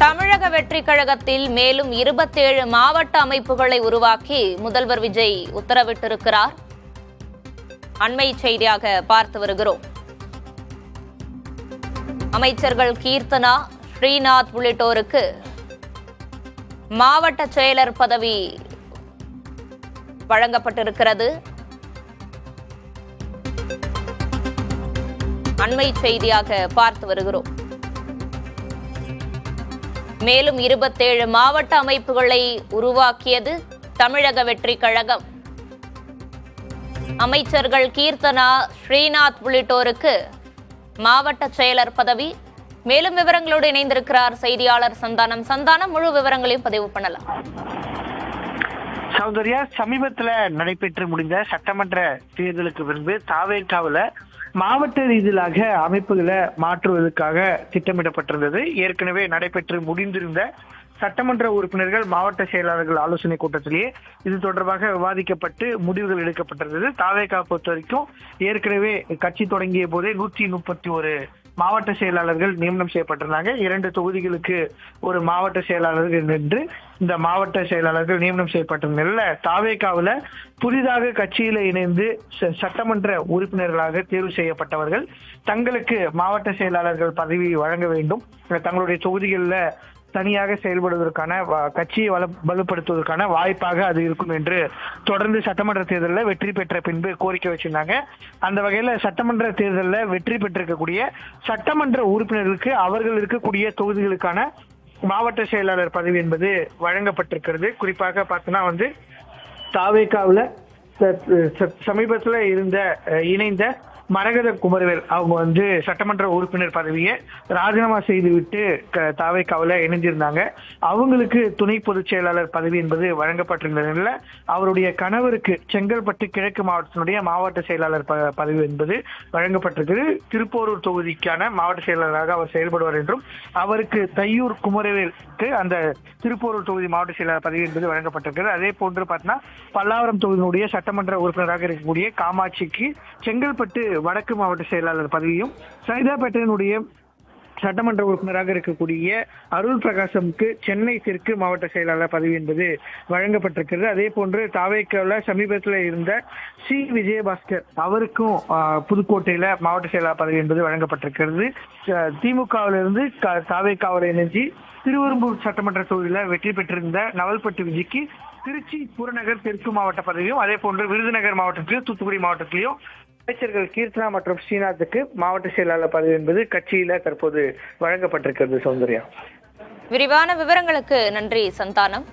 தமிழக வெற்றிக் கழகத்தில் மேலும் 27 மாவட்ட அமைப்புகளை உருவாக்கி முதல்வர் விஜய் உத்தரவிட்டிருக்கிறார். அண்மை செய்தியாக பார்த்து வருகிறோம். அமைச்சர்கள் கீர்த்தனா, ஸ்ரீநாத் உள்ளிட்டோருக்கு மாவட்ட செயலர் பதவி வழங்கப்பட்டிருக்கிறது. அண்மை செய்தியாக பார்த்து வருகிறோம். மேலும் 27 மாவட்ட அமைப்புகளை உருவாக்கியது தமிழக வெற்றிக் கழகம். அமைச்சர்கள் கீர்த்தனா, ஸ்ரீநாத் உள்ளிட்டோருக்கு மாவட்ட செயலர் பதவி. மேலும் விவரங்களோடு இணைந்திருக்கிறார் செய்தியாளர் சந்தானம். சந்தானம், முழு விவரங்களையும் பதிவு பண்ணலாம். சௌந்தர்யா, சமீபத்துல நடைபெற்று முடிந்த சட்டமன்ற தேர்தலுக்கு பின்பு தாவேகாவுல மாவட்ட ரீதியிலாக அமைப்புகளை மாற்றுவதற்காக திட்டமிடப்பட்டிருந்தது. ஏற்கனவே நடைபெற்று முடிந்திருந்த சட்டமன்ற உறுப்பினர்கள் மாவட்ட செயலாளர்கள் ஆலோசனை கூட்டத்திலேயே இது தொடர்பாக விவாதிக்கப்பட்டு முடிவுகள் எடுக்கப்பட்டிருந்தது. தாவேகா பொறுத்த வரைக்கும் ஏற்கனவே கட்சி தொடங்கிய போதே 131 மாவட்ட செயலாளர்கள் நியமனம் செய்யப்பட்டிருந்தாங்க. 2 தொகுதிகளுக்கு ஒரு மாவட்ட செயலாளர்கள் என்று இந்த மாவட்ட செயலாளர்கள் நியமனம் செய்யப்பட்ட நிலையில தாவேகாவுல புதிதாக கட்சியில இணைந்து சட்டமன்ற உறுப்பினர்களாக தேர்வு செய்யப்பட்டவர்கள் தங்களுக்கு மாவட்ட செயலாளர்கள் பதவி வழங்க வேண்டும், தங்களுடைய தொகுதிகளில் தனியாக செயல்படுவதற்கான கட்சியை வலுப்படுத்துவதற்கான வாய்ப்பாக அது இருக்கும் என்று தொடர்ந்து சட்டமன்ற தேர்தலில் வெற்றி பெற்ற பின்பு கோரிக்கை வச்சிருந்தாங்க. அந்த வகையில சட்டமன்ற தேர்தலில் வெற்றி பெற்றிருக்கக்கூடிய சட்டமன்ற உறுப்பினர்களுக்கு அவர்கள் இருக்கக்கூடிய தொகுதிகளுக்கான மாவட்ட செயலாளர் பதவி என்பது வழங்கப்பட்டிருக்கிறது. குறிப்பாக பார்த்தோன்னா தாவேகாவுல சமீபத்தில் இணைந்த மரகத குமரவேல் அவங்க சட்டமன்ற உறுப்பினர் பதவியை ராஜினாமா செய்துவிட்டு தாவேகாவுல இணைஞ்சிருந்தாங்க. அவங்களுக்கு துணை பொதுச் செயலாளர் பதவி என்பது வழங்கப்பட்டிருந்த நிலையில அவருடைய கணவருக்கு செங்கல்பட்டு கிழக்கு மாவட்டத்தினுடைய மாவட்ட செயலாளர் பதவி என்பது வழங்கப்பட்டிருக்கிறது. திருப்போரூர் தொகுதிக்கான மாவட்ட செயலாளராக அவர் செயல்படுவார் என்றும் அவருக்கு தையூர் குமரவேலுக்கு அந்த திருப்போரூர் தொகுதி மாவட்ட செயலாளர் பதவி என்பது வழங்கப்பட்டிருக்கிறது. அதே போன்று பார்த்தீங்கன்னா பல்லாவரம் தொகுதியினுடைய சட்டமன்ற உறுப்பினராக இருக்கக்கூடிய காமாட்சிக்கு செங்கல்பட்டு வடக்கு மாவட்ட செயலாளர் பதவியும், சைதாப்பேட்டையினுடைய சட்டமன்ற உறுப்பினராக இருக்கக்கூடிய அருள் பிரகாசமுக்கு சென்னை தெற்கு மாவட்ட செயலாளர் பதவி என்பது வழங்கப்பட்டிருக்கிறது. அதே போன்று தாவேகாவுல சமீபத்தில் இருந்த சி விஜயபாஸ்கர் அவருக்கும் புதுக்கோட்டையில மாவட்ட செயலாளர் பதவி என்பது வழங்கப்பட்டிருக்கிறது. திமுகவிலிருந்து தாவேகாவுல இணைஞ்சி திருவெரும்பூர் சட்டமன்ற தொகுதியில வெற்றி பெற்றிருந்த நவல்பட்டு விஜய்க்கு திருச்சி புறநகர் தெற்கு மாவட்ட பதவியும், அதே போன்று விருதுநகர் மாவட்டத்திலும் தூத்துக்குடி மாவட்டத்திலையும் அமைச்சர்கள் கீர்த்தனா மற்றும் ஸ்ரீநாத்துக்கு மாவட்ட செயலாளர் பதவி என்பது கட்சியில தற்போது வழங்கப்பட்டிருக்கிறது. சௌந்தர்யா, விரிவான விவரங்களுக்கு நன்றி சந்தானம்.